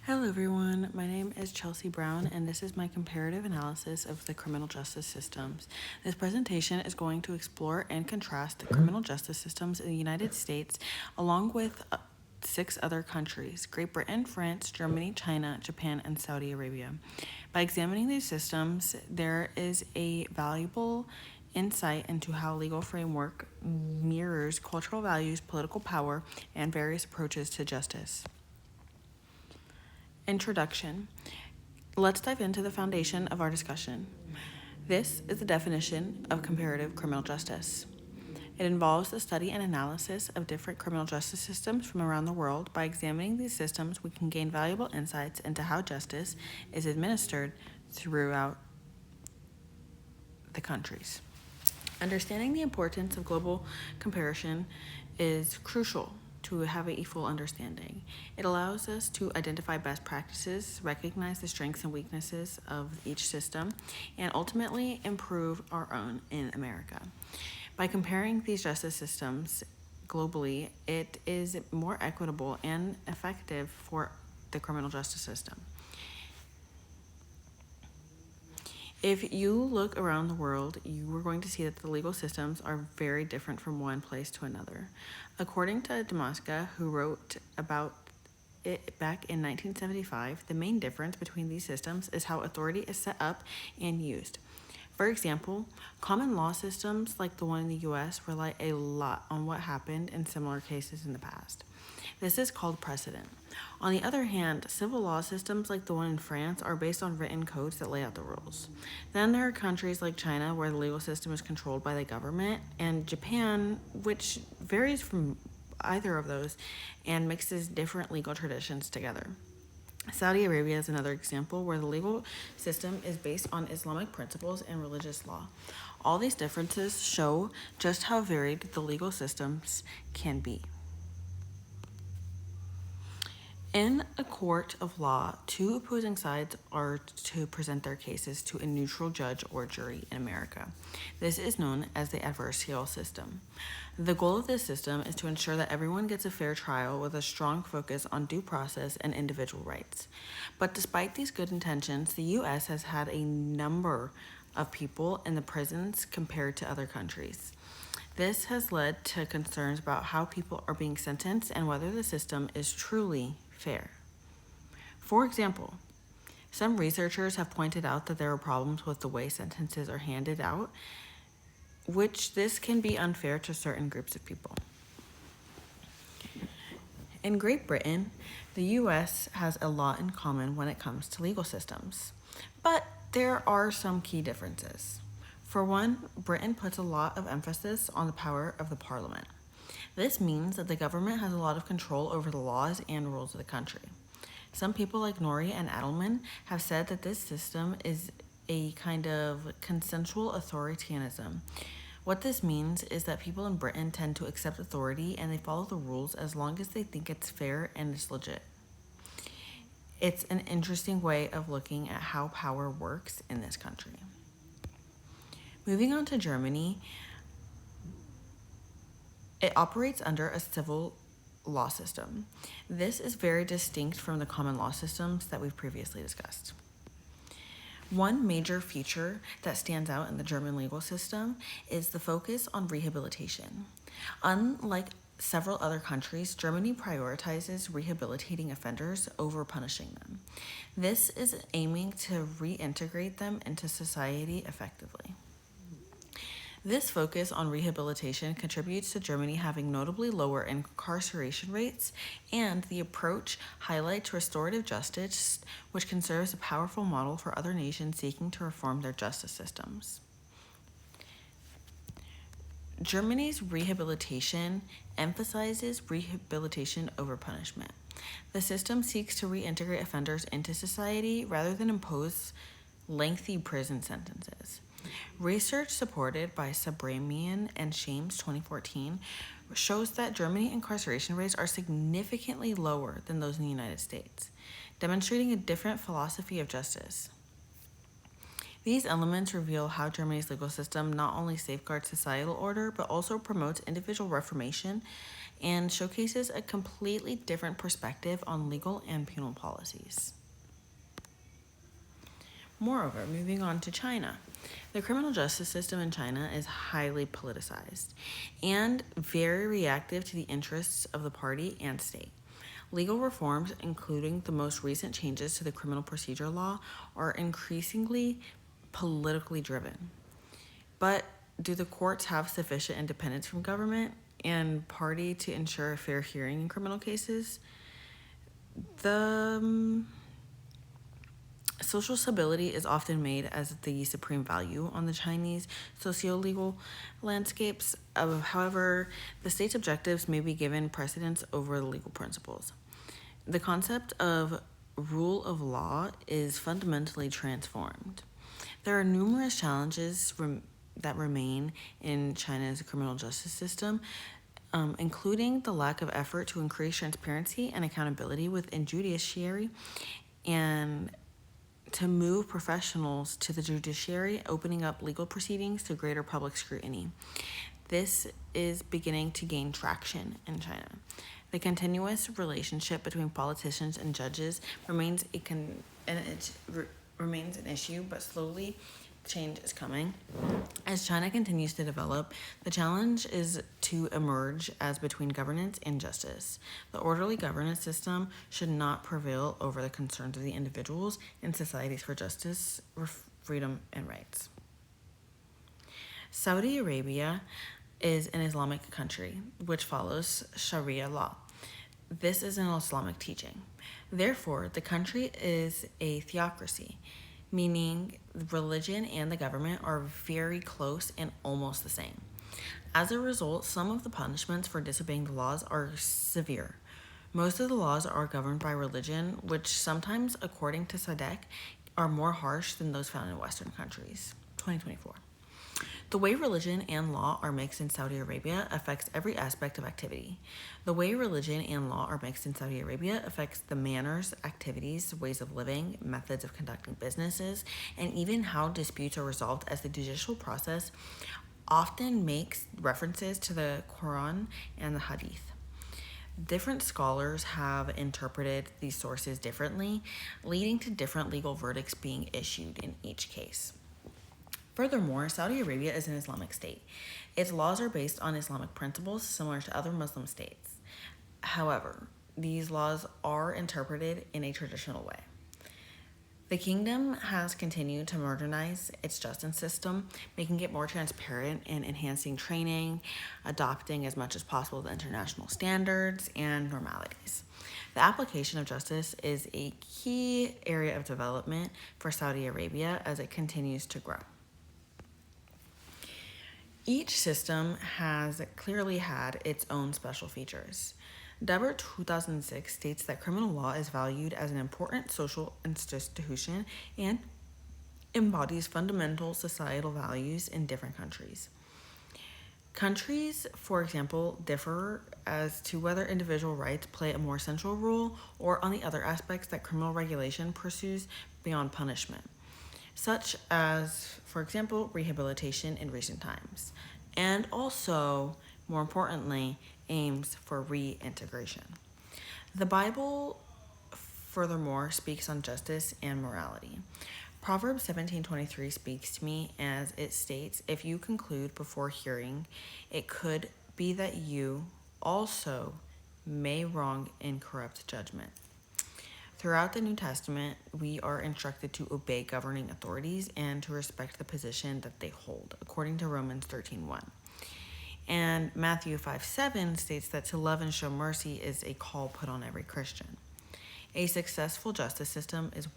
Hello, everyone. My name is Chelsea Brown, and this is my comparative analysis of the criminal justice systems. This presentation is going to explore and contrast the criminal justice systems in the United States along with 6 other countries: Great Britain, France, Germany, China, Japan, and Saudi Arabia. By examining these systems, there is a valuable insight into how legal framework mirrors cultural values, political power, and various approaches to justice. Introduction. Let's dive into the foundation of our discussion. This is the definition of comparative criminal justice. It involves the study and analysis of different criminal justice systems from around the world. By examining these systems, we can gain valuable insights into how justice is administered throughout the countries. Understanding the importance of global comparison is crucial to have a full understanding. It allows us to identify best practices, recognize the strengths and weaknesses of each system, and ultimately improve our own in America. By comparing these justice systems globally, it is more equitable and effective for the criminal justice system. If you look around the world, you are going to see that the legal systems are very different from one place to another. According to Damaska, who wrote about it back in 1975, the main difference between these systems is how authority is set up and used. For example, common law systems like the one in the US rely a lot on what happened in similar cases in the past. This is called precedent. On the other hand, civil law systems like the one in France are based on written codes that lay out the rules. Then there are countries like China where the legal system is controlled by the government, and Japan, which varies from either of those and mixes different legal traditions together. Saudi Arabia is another example where the legal system is based on Islamic principles and religious law. All these differences show just how varied the legal systems can be. In a court of law, 2 opposing sides are to present their cases to a neutral judge or jury in America. This is known as the adversarial system. The goal of this system is to ensure that everyone gets a fair trial with a strong focus on due process and individual rights. But despite these good intentions, the U.S. has had a number of people in the prisons compared to other countries. This has led to concerns about how people are being sentenced and whether the system is truly fair. For example, some researchers have pointed out that there are problems with the way sentences are handed out, which this can be unfair to certain groups of people. In Great Britain, the US has a lot in common when it comes to legal systems, but there are some key differences. For one, Britain puts a lot of emphasis on the power of the parliament. This means that the government has a lot of control over the laws and rules of the country. Some people like Norrie and Adelman have said that this system is a kind of consensual authoritarianism. What this means is that people in Britain tend to accept authority and they follow the rules as long as they think it's fair and it's legit. It's an interesting way of looking at how power works in this country. Moving on to Germany, it operates under a civil law system. This is very distinct from the common law systems that we've previously discussed. One major feature that stands out in the German legal system is the focus on rehabilitation. Unlike several other countries, Germany prioritizes rehabilitating offenders over punishing them. This is aiming to reintegrate them into society effectively. This focus on rehabilitation contributes to Germany having notably lower incarceration rates, and the approach highlights restorative justice, which can serve as a powerful model for other nations seeking to reform their justice systems. Germany's rehabilitation emphasizes rehabilitation over punishment. The system seeks to reintegrate offenders into society rather than impose lengthy prison sentences. Research supported by Sabramian and Shames 2014 shows that Germany incarceration rates are significantly lower than those in the United States, demonstrating a different philosophy of justice. These elements reveal how Germany's legal system not only safeguards societal order, but also promotes individual reformation and showcases a completely different perspective on legal and penal policies. Moreover, moving on to China. The criminal justice system in China is highly politicized and very reactive to the interests of the party and state. Legal reforms, including the most recent changes to the criminal procedure law, are increasingly politically driven. But do the courts have sufficient independence from government and party to ensure a fair hearing in criminal cases? The social stability is often made as the supreme value on the Chinese socio-legal landscapes. However, the state's objectives may be given precedence over the legal principles. The concept of rule of law is fundamentally transformed. There are numerous challenges that remain in China's criminal justice system, including the lack of effort to increase transparency and accountability within judiciary, and to move professionals to the judiciary, opening up legal proceedings to greater public scrutiny. This is beginning to gain traction in China. The continuous relationship between politicians and judges remains an issue, but slowly change is coming. As China continues to develop, the challenge is to emerge as between governance and justice. The orderly governance system should not prevail over the concerns of the individuals and societies for justice, freedom, and rights. Saudi Arabia is an Islamic country which follows Sharia law. This is an Islamic teaching. Therefore, the country is a theocracy, meaning religion and the government are very close and almost the same. As a result, some of the punishments for disobeying the laws are severe. Most of the laws are governed by religion, which sometimes, according to SADC, are more harsh than those found in Western countries. 2024. The way religion and law are mixed in Saudi Arabia affects every aspect of activity. The way religion and law are mixed in Saudi Arabia affects the manners, activities, ways of living, methods of conducting businesses, and even how disputes are resolved, as the judicial process often makes references to the Quran and the Hadith. Different scholars have interpreted these sources differently, leading to different legal verdicts being issued in each case. Furthermore, Saudi Arabia is an Islamic state. Its laws are based on Islamic principles similar to other Muslim states. However, these laws are interpreted in a traditional way. The kingdom has continued to modernize its justice system, making it more transparent and enhancing training, adopting as much as possible the international standards and normalities. The application of justice is a key area of development for Saudi Arabia as it continues to grow. Each system has clearly had its own special features. Debert 2006 states that criminal law is valued as an important social institution and embodies fundamental societal values in different countries. Countries, for example, differ as to whether individual rights play a more central role or on the other aspects that criminal regulation pursues beyond punishment, such as, for example, rehabilitation in recent times, and also, more importantly, aims for reintegration. The Bible, furthermore, speaks on justice and morality. Proverbs 17:23 speaks to me as it states, "If you conclude before hearing, it could be that you also may wrong in corrupt judgment." Throughout the New Testament, we are instructed to obey governing authorities and to respect the position that they hold, according to Romans 13:1. And Matthew 5:7 states that to love and show mercy is a call put on every Christian. A successful justice system is